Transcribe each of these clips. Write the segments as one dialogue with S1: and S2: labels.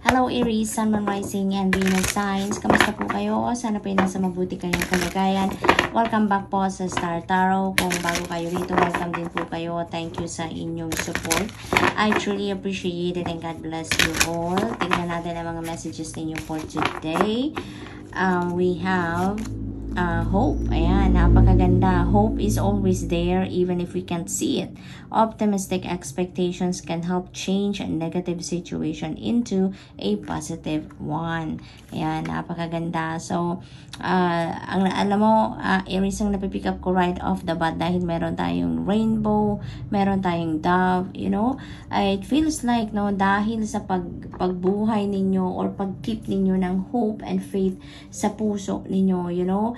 S1: Hello Aries, Sun, Moon, Rising, and Venus signs. Kamusta po kayo? Sana po nasa mabuti kayong kalagayan. Welcome back po sa Star Tarot. Kung bago kayo rito, welcome din po kayo. Thank you sa inyong support. I truly appreciate it and God bless you all. Tingnan natin ang mga messages ninyo for today. We have hope. Ayan, napakaganda. Hope is always there even if we can't see it. Optimistic expectations can help change a negative situation into a positive one. Ayan, napakaganda. So, alam mo, Aries, ang napipick up ko right off the bat dahil meron tayong rainbow, meron tayong dove, you know. It feels like, no, dahil sa pagbuhay ninyo or pag-keep ninyo ng hope and faith sa puso ninyo, you know,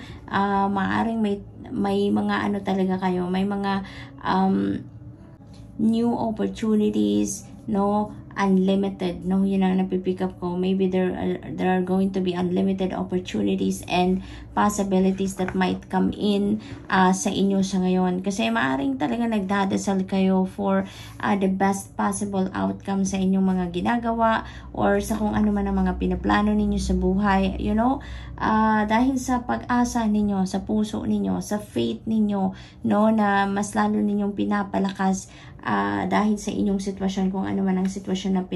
S1: maaring may mga ano talaga kayo, may mga new opportunities, no, unlimited, no, yun ang napipick up ko. Maybe there are going to be unlimited opportunities and possibilities that might come in sa inyo sa ngayon. Kasi maaring talaga nagdadasal kayo for the best possible outcome sa inyong mga ginagawa or sa kung ano man ang mga pinaplano ninyo sa buhay, you know, dahil sa pag-asa ninyo, sa puso ninyo, sa faith ninyo, no, na mas lalo ninyong pinapalakas dahil sa inyong sitwasyon, kung ano man ang sitwasyon na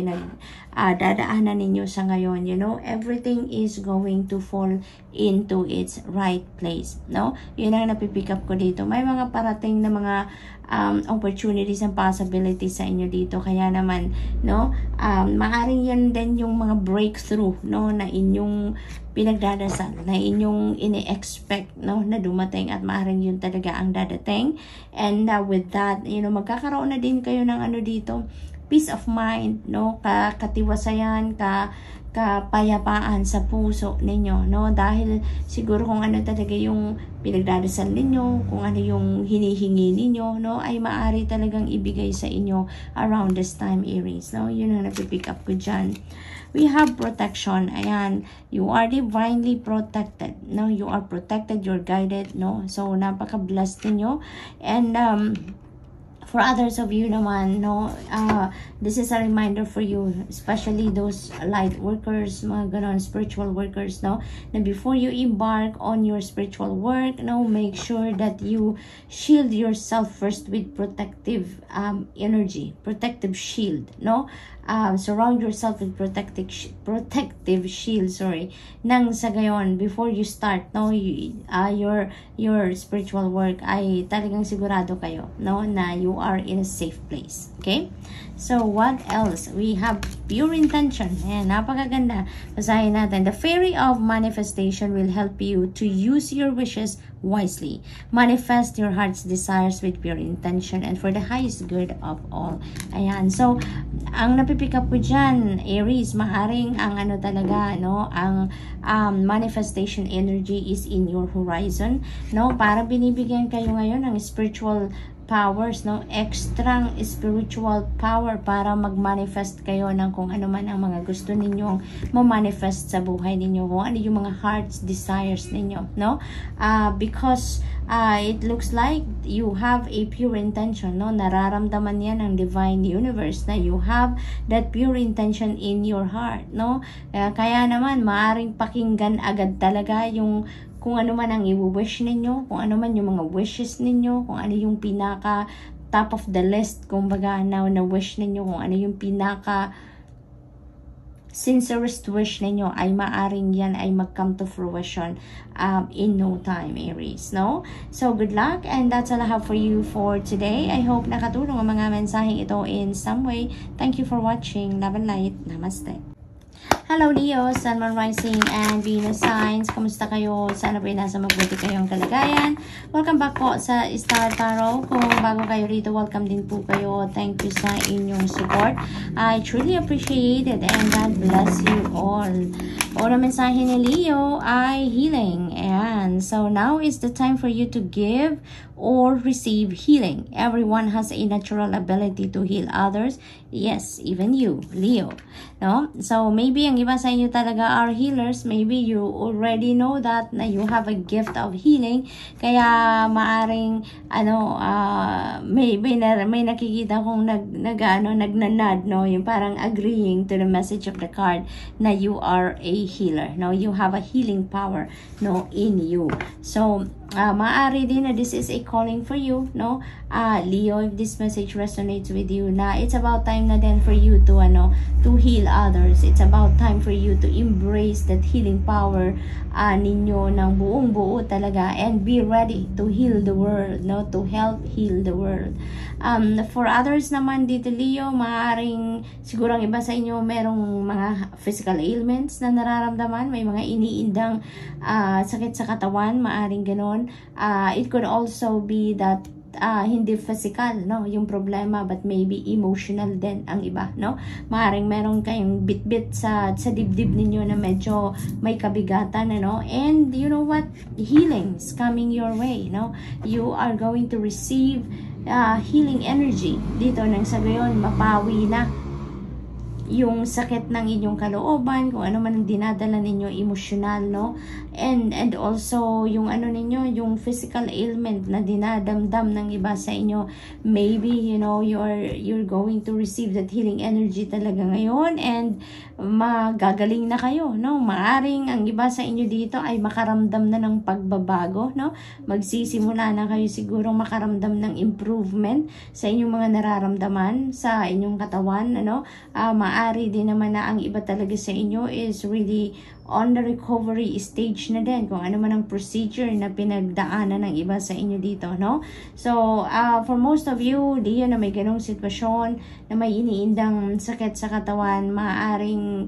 S1: dadaanan ninyo sa ngayon, you know, everything is going to fall into its right place, no? Yun ang napipick up ko dito. May mga parating na mga opportunities and possibilities sa inyo dito, kaya naman, no, maaring yan din yung mga breakthrough, no, na inyong pinagdadasal, na inyong ini-expect, no, na dumating, at maaring yun talaga ang dadating. And with that, you know, magkakaroon na din kayo ng ano dito, peace of mind, no, katiwasayan, kapayapaan sa puso ninyo, no, dahil siguro kung ano talaga yung pinagdadasal ninyo, kung ano yung hinihingi ninyo, no, ay maaari talagang ibigay sa inyo around this time, Aries, no. Yun ang napipick up ko dyan. We have protection. Ayan, you are divinely protected, no, you are protected, you're guided, no, so napaka-blessed ninyo. And for others of you naman, no, this is a reminder for you, especially those light workers, mga ganon, spiritual workers, no, na before you embark on your spiritual work, no, make sure that you shield yourself first with protective energy, protective shield, no. Surround yourself with protective shield, nang sa gayon, before you start, no, your spiritual work, ay talagang sigurado kayo, no, na you are in a safe place. Okay, so what else? We have pure intention. Ayan, napakaganda. Basahin natin. The fairy of manifestation will help you to use your wishes wisely. Manifest your heart's desires with pure intention and for the highest good of all. Ayan, so ang napipick up ko dyan, Aries, maaaring ang ano talaga, no, ang manifestation energy is in your horizon, no, para binibigyan kayo ngayon ng spiritual powers, no, extra spiritual power para mag-manifest kayo ng kung ano man ang mga gusto ninyong ma-manifest sa buhay ninyo, kung ano yung mga heart's desires ninyo, no, because it looks like you have a pure intention, no, nararamdaman yan ng divine universe na you have that pure intention in your heart, no, kaya naman maaring pakinggan agad talaga yung kung ano man ang i-wish ninyo, kung ano man yung mga wishes ninyo, kung ano yung pinaka top of the list, kumbaga na wish ninyo, kung ano yung pinaka sincerest wish ninyo, ay maaring yan ay mag-come to fruition in no time, Aries, no? So, good luck, and that's all I have for you for today. I hope nakatulong ang mga mensaheng ito in some way. Thank you for watching. Love and light. Namaste. Hello Leo, Sun, Moon, Rising, and Venus signs. Kamusta kayo? Sana po nasa mabuti kayong kalagayan. Welcome back po sa Star Tarot. Kung bago kayo rito, welcome din po kayo. Thank you sa inyong support. I truly appreciate it and God bless you all. Una mensahe ni Leo ay healing. And so now is the time for you to give or receive healing. Everyone has a natural ability to heal others. Yes, even you, Leo. No? So maybe ang ang iba sa inyo talaga are healers. Maybe you already know that na you have a gift of healing. Kaya maaring may nakikita kong nagnanad, no, yung parang agreeing to the message of the card na you are a healer, no, you have a healing power, no, in you. So maaari din na this is a calling for you, no, Leo, if this message resonates with you, na it's about time na din for you to to heal others. It's about time for you to embrace that healing power ninyo ng buong buo talaga, and be ready to heal the world, no, to help heal the world. For others naman dito, Leo, maaaring siguro ang iba sa inyo merong mga physical ailments na nararamdaman, may mga iniindang sakit sa katawan, maaaring ganon. It could also be that hindi physical, no, yung problema, but maybe emotional din ang iba, no. Maaring meron kayong bit-bit sa dibdib ninyo na medyo may kabigatan, and you know what, healing is coming your way, no. You are going to receive healing energy dito, nang sa gayon mapawi na yung sakit ng inyong kalooban, kung ano man ang dinadala ninyo emosyonal, no, and also yung yung physical ailment na dinadamdam ng iba sa inyo. Maybe you're going to receive that healing energy talaga ngayon, and magagaling na kayo, no. Maaring ang iba sa inyo dito ay makaramdam na ng pagbabago, no. Magsisimula na kayo siguro makaramdam ng improvement sa inyong mga nararamdaman sa inyong katawan, maaari din naman na ang iba talaga sa inyo is really on the recovery stage na din, kung ano man ang procedure na pinagdaanan ng iba sa inyo dito, no. So for most of you, Leo, na may ganong sitwasyon, na may iniindang sakit sa katawan, maaaring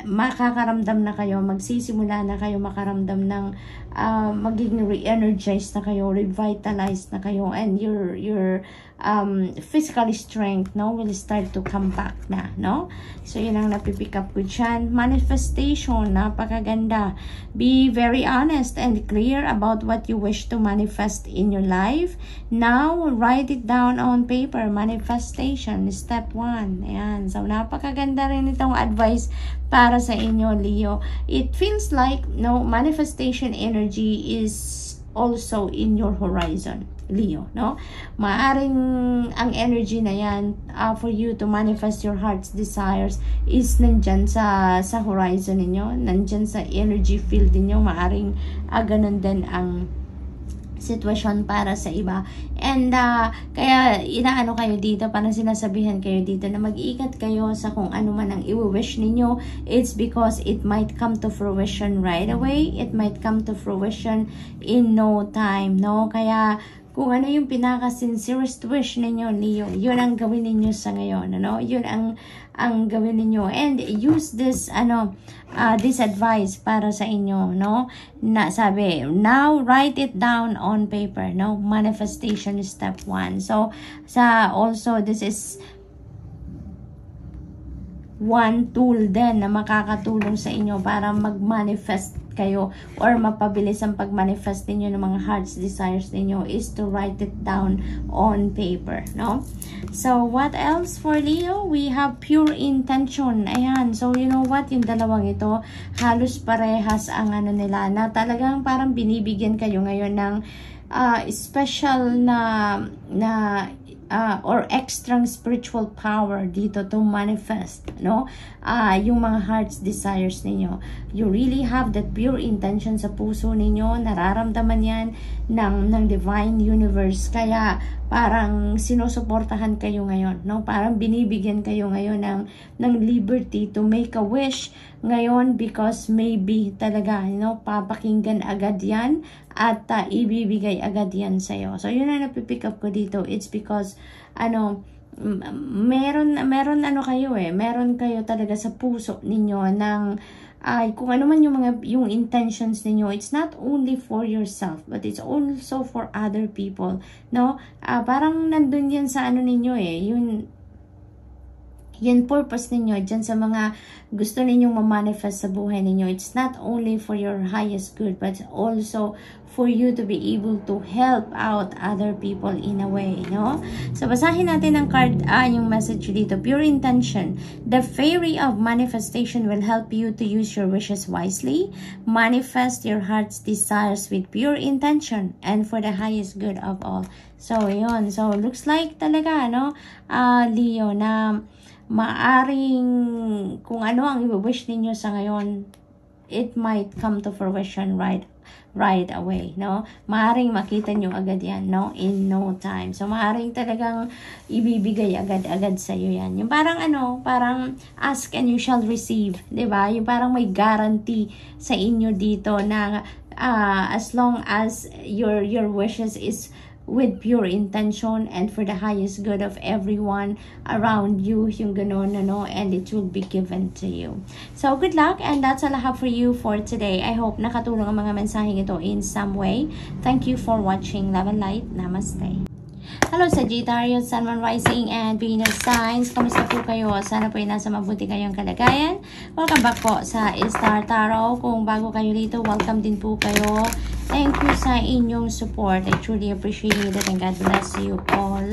S1: makakaramdam na kayo, magsisimula na kayo makaramdam ng magiging re-energized na kayo, revitalized na kayo, and your physical strength, no, will start to come back na, no. So yun ang napipick up ko dyan. Manifestation, napakaganda. Be very honest and clear about what you wish to manifest in your life. Now write it down on paper. Manifestation, step 1. Ayan, so napakaganda rin itong advice para sa inyo, Leo. It feels like, no, manifestation energy is also in your horizon, Leo, no. Maaring ang energy na yan for you to manifest your heart's desires is nandyan sa horizon ninyo, nandyan sa energy field ninyo. Maaring ganun din ang sitwasyon para sa iba, and kaya inaano kayo dito, parang sinasabihan kayo dito na mag-iingat kayo sa kung ano man ang i-wish ninyo. It's because it might come to fruition right away, it might come to fruition in no time, no. Kaya kung ano yung pinaka-sincerest wish ninyo, Leo, yun ang gawin ninyo sa ngayon, yun ang gawin ninyo, and use this this advice para sa inyo, no, na sabi, now write it down on paper, no. Manifestation is step 1. So also this is one tool din na makakatulong sa inyo para mag-manifest kayo, or mapabilis ang pag-manifest ninyo ng mga heart's desires ninyo, is to write it down on paper, no. So what else for Leo? We have pure intention. Ayan, so you know what, yung dalawang ito halos parehas ang nila, na talagang parang binibigyan kayo ngayon ng special na or extra spiritual power dito to manifest, no, yung mga heart's desires ninyo. You really have that pure intention sa puso ninyo, nararamdaman yan ng divine universe, kaya parang sinusuportahan kayo ngayon, no, parang binibigyan kayo ngayon ng liberty to make a wish ngayon, because maybe talaga, papakinggan agad yan at ibibigay agad yan sa'yo. So yun ang napipick up ko dito. It's because meron kayo meron kayo talaga sa puso ninyo ng kung ano man yung intentions ninyo. It's not only for yourself, but it's also for other people, no. Parang nandun yan sa ninyo yung purpose ninyo dyan sa mga gusto ninyong ma-manifest sa buhay ninyo. It's not only for your highest good, but also for you to be able to help out other people in a way, no? So, basahin natin ang card, yung message dito. Pure intention. The fairy of manifestation will help you to use your wishes wisely. Manifest your heart's desires with pure intention and for the highest good of all. So, yun. So, looks like talaga, no? Leo, na maaring kung ano ang i-wish ninyo sa ngayon, it might come to fruition right away, no? Maaring makita nyo agad yan, no? In no time. So, maaring talagang ibibigay agad-agad sa'yo yan. Yung parang parang ask and you shall receive, diba? Yung parang may guarantee sa inyo dito na as long as your wishes is with pure intention and for the highest good of everyone around you, yung ganon, and it will be given to you. So, good luck, and that's all I have for you for today. I hope nakatulong ang mga mensaheng ito in some way. Thank you for watching. Love and light. Namaste. Hello Sagittarius, Sun, Moon, Rising, and Venus signs. Kamusta po kayo? Sana po ay nasa mabuti kayong kalagayan. Welcome back po sa Star Tarot. Kung bago kayo dito, welcome din po kayo. Thank you sa inyong support. I truly appreciate it and God bless you all.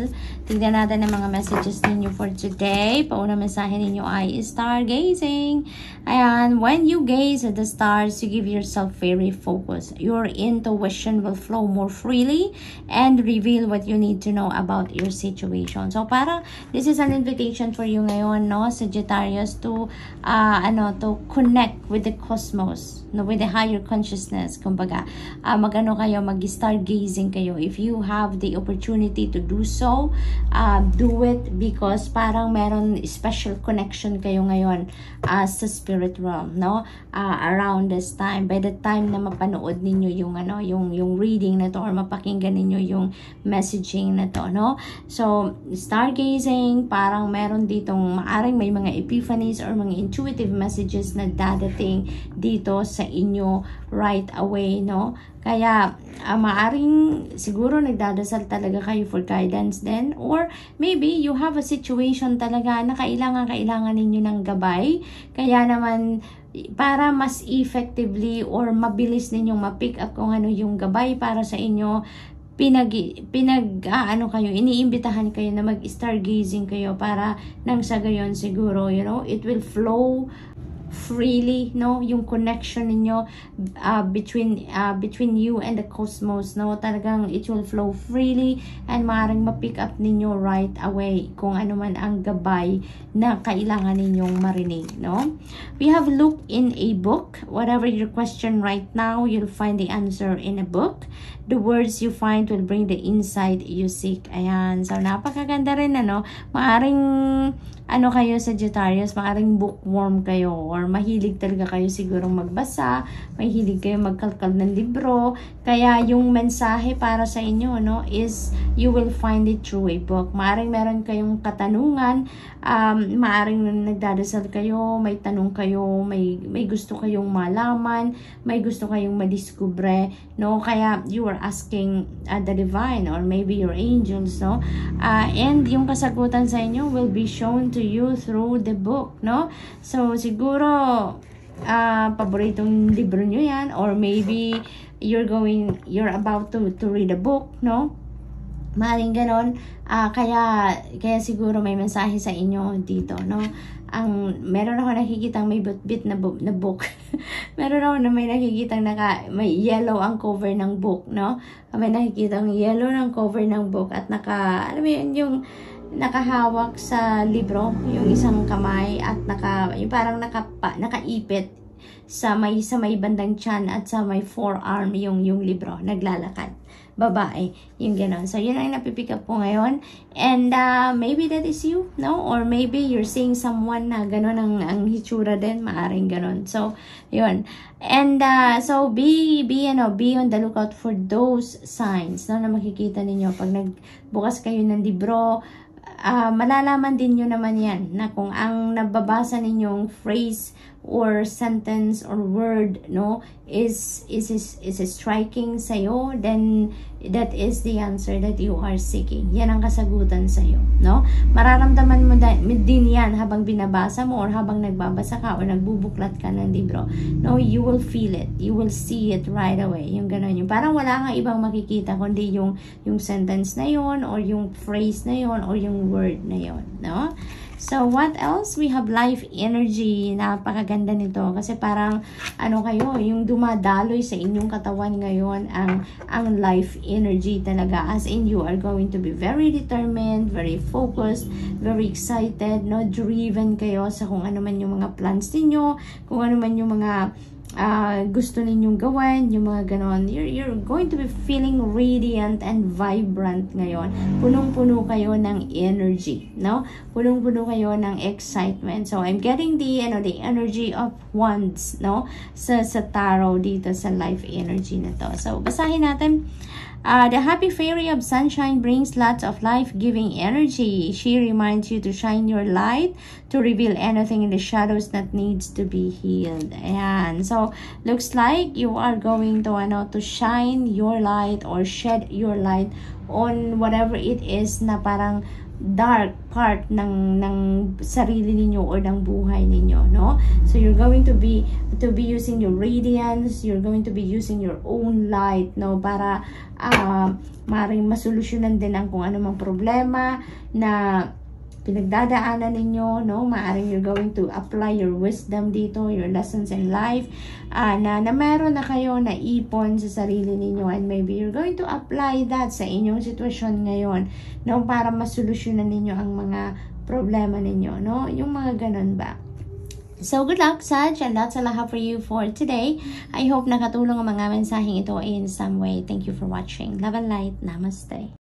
S1: Tignan natin ang mga messages ninyo for today. Pauna mensahe ninyo ay stargazing. Ayan, when you gaze at the stars, you give yourself very focus. Your intuition will flow more freely and reveal what you need to know about your situation. So, parang this is an invitation for you ngayon, no, Sagittarius, to to connect with the cosmos, no, with the higher consciousness. Kumbaga, mag-stargazing kayo. If you have the opportunity to do so, do it, because parang meron special connection kayo ngayon sa spirit realm, no? Around this time, by the time na mapanood ninyo yung reading na to or mapakinggan ninyo yung messaging na to, no? So, stargazing, parang meron ditong maaring may mga epiphanies or mga intuitive messages na dadating dito sa inyo right away, no? Kaya, maaring siguro nagdadasal talaga kayo for guidance din, or maybe you have a situation talaga na kailangan ninyo ng gabay. Kaya naman, para mas effectively or mabilis ninyong ma-pick up kung ano yung gabay para sa inyo, iniimbitahan kayo na mag-stargazing kayo para nang sa gayon siguro, it will flow freely, no, yung connection ninyo between you and the cosmos, no, talagang it will flow freely and maaaring ma-pick up ninyo right away kung ano man ang gabay na kailangan ninyong marinig, no. We have looked in a book. Whatever your question right now, you'll find the answer in a book. The words you find will bring the insight you seek. Ayan, so napakaganda rin, maaring kayo Sagittarius, maaring bookworm kayo or mahilig talaga kayo sigurong magbasa, mahilig kayo magkalkal ng libro, kaya yung mensahe para sa inyo, is you will find it through a book. Maaring meron kayong katanungan, maaring nagdadasal kayo, may tanong kayo, may gusto kayong malaman, may gusto kayong madiskubre, no? Kaya you are asking the divine or maybe your angels, no? And yung kasagutan sa inyo will be shown to you through the book, no? So, siguro, paboritong libro nyo yan, or maybe you're about to read a book, no? Maaaring ganon. Kaya siguro may mensahe sa inyo dito, no? Meron ako nakikitang may bit na book. Meron ako na may nakikitang may yellow ang cover ng book, no? May nakikitang yellow ng cover ng book at yung nakahawak sa libro, yung isang kamay at parang nakaipit sa may bandang tiyan at sa may forearm yung libro, naglalakad. Babae, yung gano'n. So, yun ang napipick up po ngayon. And maybe that is you, no? Or maybe you're seeing someone na gano'n ang hitsura din, maaring gano'n. So, yun. And so, be on the lookout for those signs, no? Na makikita ninyo pag nagbukas kayo ng libro. Malalaman din nyo naman yan na kung ang nababasa ninyong phrase or sentence or word, no, is striking sa'yo, then that is the answer that you are seeking. Yan ang kasagutan sa'yo, no? Mararamdaman mo din yan habang binabasa mo or habang nagbabasa ka or nagbubuklat ka ng libro. No, you will feel it. You will see it right away. Yung ganun. Yung parang wala kang ibang makikita kundi yung sentence na yon or yung phrase na yon or yung word na yon, no? So, what else? We have life energy. Napakaganda nito. Kasi parang, ano kayo, yung dumadaloy sa inyong katawan ngayon, ang life energy talaga. As in, you are going to be very determined, very focused, very excited, no? Driven kayo sa kung ano man yung mga plans ninyo, kung ano man yung mga gusto ninyong gawin, yung mga ganon. You're going to be feeling radiant and vibrant ngayon. Punong-puno kayo ng energy, no? Punong-puno kayo ng excitement. So, I'm getting the energy of wands, no? Sa tarot dito sa life energy na to. So, basahin natin. The happy fairy of sunshine brings lots of life-giving energy. She reminds you to shine your light, to reveal anything in the shadows that needs to be healed. Ayan. So, looks like you are going to shine your light or shed your light on whatever it is na parang dark part ng sarili ninyo or ng buhay ninyo, no? So you're going to be using your radiance, you're going to be using your own light, no, para maring masolusyonan din ang kung ano mang problema na pinagdadaanan ninyo, no? Maaring you're going to apply your wisdom dito, your lessons in life, na meron na kayo na ipon sa sarili ninyo, and maybe you're going to apply that sa inyong sitwasyon ngayon, no? Para masolusyonan ninyo ang mga problema ninyo, no? Yung mga ganun ba? So, good luck, Sag, and that's all I have for you for today. I hope nakatulong ang mga mensaheng ito in some way. Thank you for watching. Love and light. Namaste.